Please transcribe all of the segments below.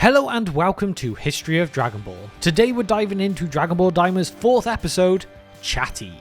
Hello and welcome to History of Dragon Ball. Today we're diving into Dragon Ball Daima's 4th episode, Chatty.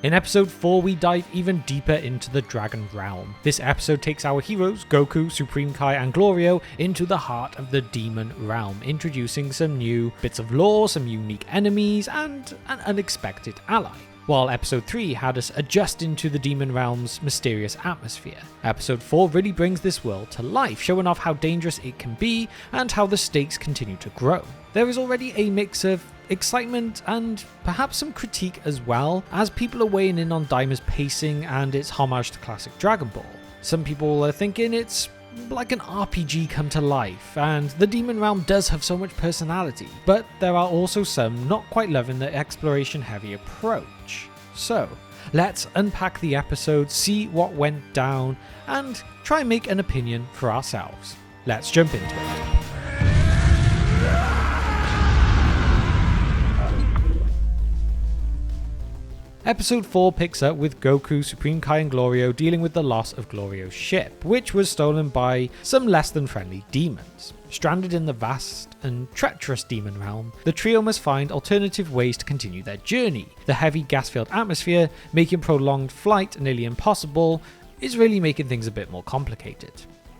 In episode 4 we dive even deeper into the Dragon Realm. This episode takes our heroes, Goku, Supreme Kai and Glorio, into the heart of the Demon Realm, introducing some new bits of lore, some unique enemies and an unexpected ally. While episode 3 had us adjust into the Demon Realm's mysterious atmosphere. Episode 4 really brings this world to life, showing off how dangerous it can be and how the stakes continue to grow. There is already a mix of excitement and perhaps some critique as well, as people are weighing in on Daima's pacing and its homage to classic Dragon Ball. Some people are thinking it's like an RPG come to life, and the Demon Realm does have so much personality, but there are also some not quite loving the exploration heavy approach. So let's unpack the episode, see what went down, and try and make an opinion for ourselves. Let's jump into it. Episode 4 picks up with Goku, Supreme Kai and Glorio dealing with the loss of Glorio's ship, which was stolen by some less than friendly demons. Stranded in the vast and treacherous Demon Realm, the trio must find alternative ways to continue their journey. The heavy gas-filled atmosphere, making prolonged flight nearly impossible, is really making things a bit more complicated.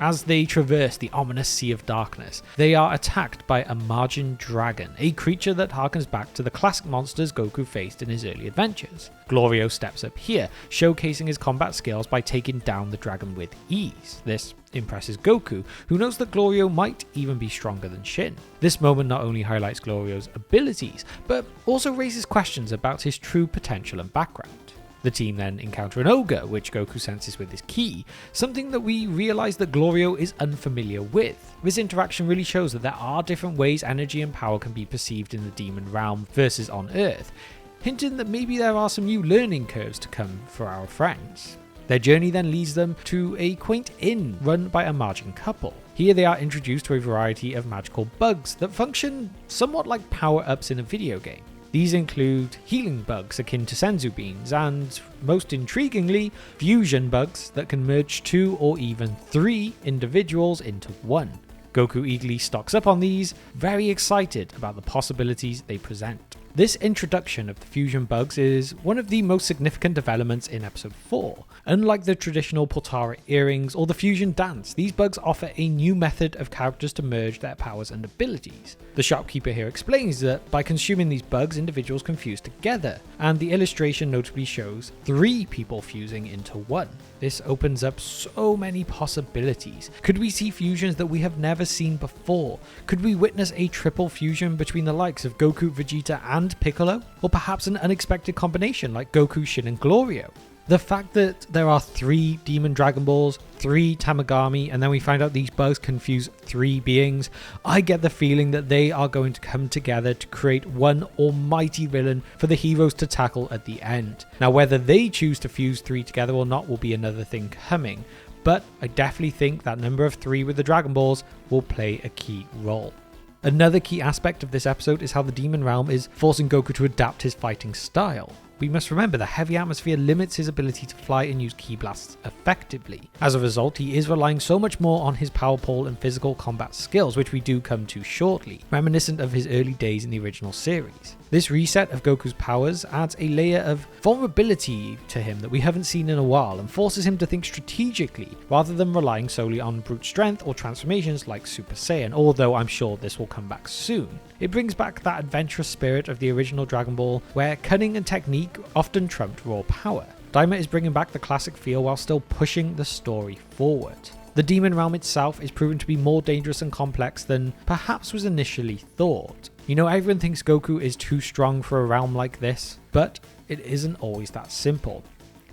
As they traverse the ominous Sea of Darkness, they are attacked by a Margin Dragon, a creature that harkens back to the classic monsters Goku faced in his early adventures. Glorio steps up here, showcasing his combat skills by taking down the dragon with ease. This impresses Goku, who knows that Glorio might even be stronger than Shin. This moment not only highlights Glorio's abilities, but also raises questions about his true potential and background. The team then encounter an ogre, which Goku senses with his ki, something that we realize that Glorio is unfamiliar with. This interaction really shows that there are different ways energy and power can be perceived in the Demon Realm versus on Earth, hinting that maybe there are some new learning curves to come for our friends. Their journey then leads them to a quaint inn run by a Margin couple. Here they are introduced to a variety of magical bugs that function somewhat like power-ups in a video game. These include healing bugs akin to senzu beans and, most intriguingly, fusion bugs that can merge 2 or even 3 individuals into one. Goku eagerly stocks up on these, very excited about the possibilities they present. This introduction of the fusion bugs is one of the most significant developments in episode 4. Unlike the traditional Potara earrings or the fusion dance, these bugs offer a new method of characters to merge their powers and abilities. The shopkeeper here explains that by consuming these bugs, individuals can fuse together, and the illustration notably shows 3 people fusing into one. This opens up so many possibilities. Could we see fusions that we have never seen before? Could we witness a triple fusion between the likes of Goku, Vegeta and Piccolo? Or perhaps an unexpected combination like Goku, Shin and Glorio? The fact that there are 3 Demon Dragon Balls, 3 Tamagami, and then we find out these bugs can fuse 3 beings, I get the feeling that they are going to come together to create one almighty villain for the heroes to tackle at the end. Now whether they choose to fuse 3 together or not will be another thing coming, but I definitely think that number of 3 with the Dragon Balls will play a key role. Another key aspect of this episode is how the Demon Realm is forcing Goku to adapt his fighting style. We must remember the heavy atmosphere limits his ability to fly and use ki blasts effectively. As a result, he is relying so much more on his power pole and physical combat skills, which we do come to shortly, reminiscent of his early days in the original series. This reset of Goku's powers adds a layer of vulnerability to him that we haven't seen in a while and forces him to think strategically rather than relying solely on brute strength or transformations like Super Saiyan, although I'm sure this will come back soon. It brings back that adventurous spirit of the original Dragon Ball, where cunning and technique often trumped raw power. Daima is bringing back the classic feel while still pushing the story forward. The Demon Realm itself is proven to be more dangerous and complex than perhaps was initially thought. You know, everyone thinks Goku is too strong for a realm like this, but it isn't always that simple.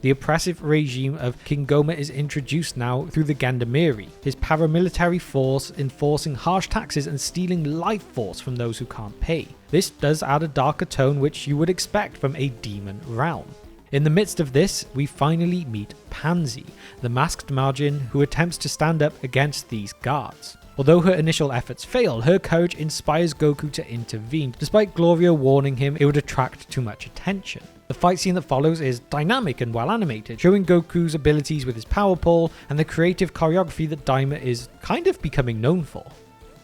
The oppressive regime of King Goma is introduced now through the Gandamiri, his paramilitary force enforcing harsh taxes and stealing life force from those who can't pay. This does add a darker tone which you would expect from a demon realm. In the midst of this, we finally meet Pansy, the masked Margin who attempts to stand up against these guards. Although her initial efforts fail, her courage inspires Goku to intervene, despite Glorio warning him it would attract too much attention. The fight scene that follows is dynamic and well animated, showing Goku's abilities with his power pole and the creative choreography that Daima is kind of becoming known for.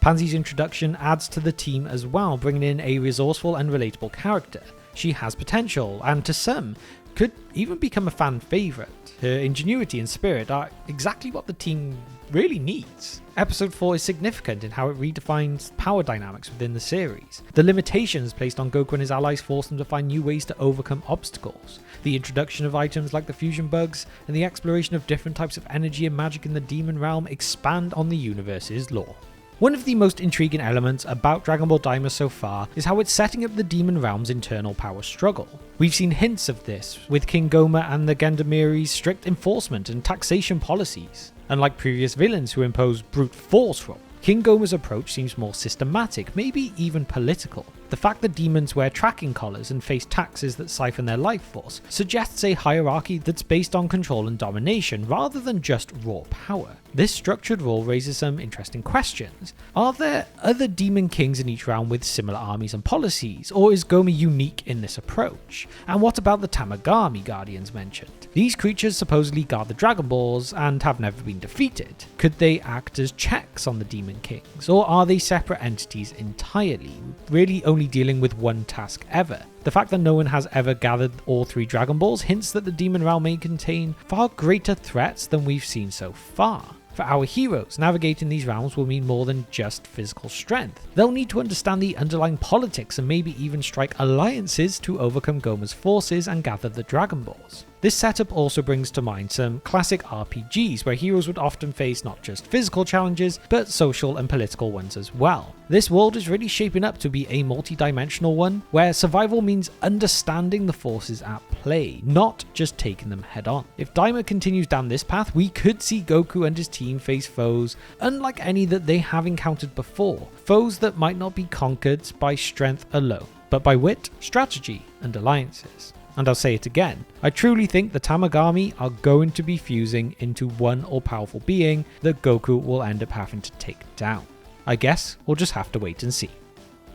Pansy's introduction adds to the team as well, bringing in a resourceful and relatable character. She has potential, and to some, could even become a fan favourite. Her ingenuity and spirit are exactly what the team really needs. Episode 4 is significant in how it redefines power dynamics within the series. The limitations placed on Goku and his allies force them to find new ways to overcome obstacles. The introduction of items like the fusion bugs and the exploration of different types of energy and magic in the demon realm expand on the universe's lore. One of the most intriguing elements about Dragon Ball Daima so far is how it's setting up the demon realm's internal power struggle. We've seen hints of this with King Goma and the Gendarmeri's strict enforcement and taxation policies. Unlike previous villains who impose brute force rule, King Goma's approach seems more systematic, maybe even political. The fact that demons wear tracking collars and face taxes that siphon their life force suggests a hierarchy that's based on control and domination rather than just raw power. This structured rule raises some interesting questions. Are there other demon kings in each realm with similar armies and policies, or is Goma unique in this approach? And what about the Tamagami Guardians mentioned? These creatures supposedly guard the Dragon Balls and have never been defeated. Could they act as checks on the demon kings, or are they separate entities entirely, really only dealing with one task ever? The fact that no one has ever gathered all 3 Dragon Balls hints that the demon realm may contain far greater threats than we've seen so far. For our heroes, navigating these realms will mean more than just physical strength. They'll need to understand the underlying politics and maybe even strike alliances to overcome Goma's forces and gather the Dragon Balls. This setup also brings to mind some classic RPGs where heroes would often face not just physical challenges, but social and political ones as well. This world is really shaping up to be a multi-dimensional one, where survival means understanding the forces at play, not just taking them head on. If Daima continues down this path, we could see Goku and his team face foes unlike any that they have encountered before, foes that might not be conquered by strength alone, but by wit, strategy, and alliances. And I'll say it again, I truly think the Tamagami are going to be fusing into one all-powerful being that Goku will end up having to take down. I guess we'll just have to wait and see.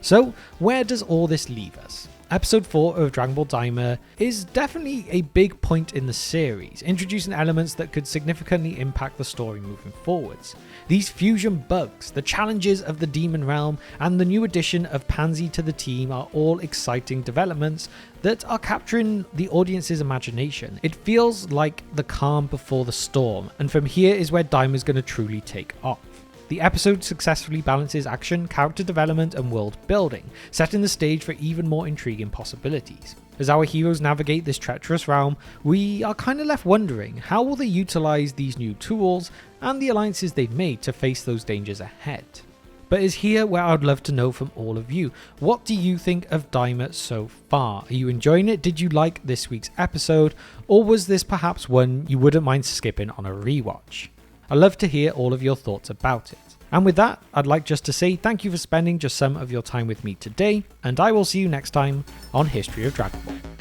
So, where does all this leave us? Episode 4 of Dragon Ball Daima is definitely a big point in the series, introducing elements that could significantly impact the story moving forwards. These fusion bugs, the challenges of the demon realm, and the new addition of Pansy to the team are all exciting developments that are capturing the audience's imagination. It feels like the calm before the storm, and from here is where Daima is going to truly take off. The episode successfully balances action, character development, and world building, setting the stage for even more intriguing possibilities. As our heroes navigate this treacherous realm, we are kind of left wondering how will they utilize these new tools and the alliances they've made to face those dangers ahead. But it's here where I'd love to know from all of you, what do you think of Daima so far? Are you enjoying it? Did you like this week's episode? Or was this perhaps one you wouldn't mind skipping on a rewatch? I'd love to hear all of your thoughts about it. And with that, I'd like just to say thank you for spending just some of your time with me today, and I will see you next time on History of Dragon Ball.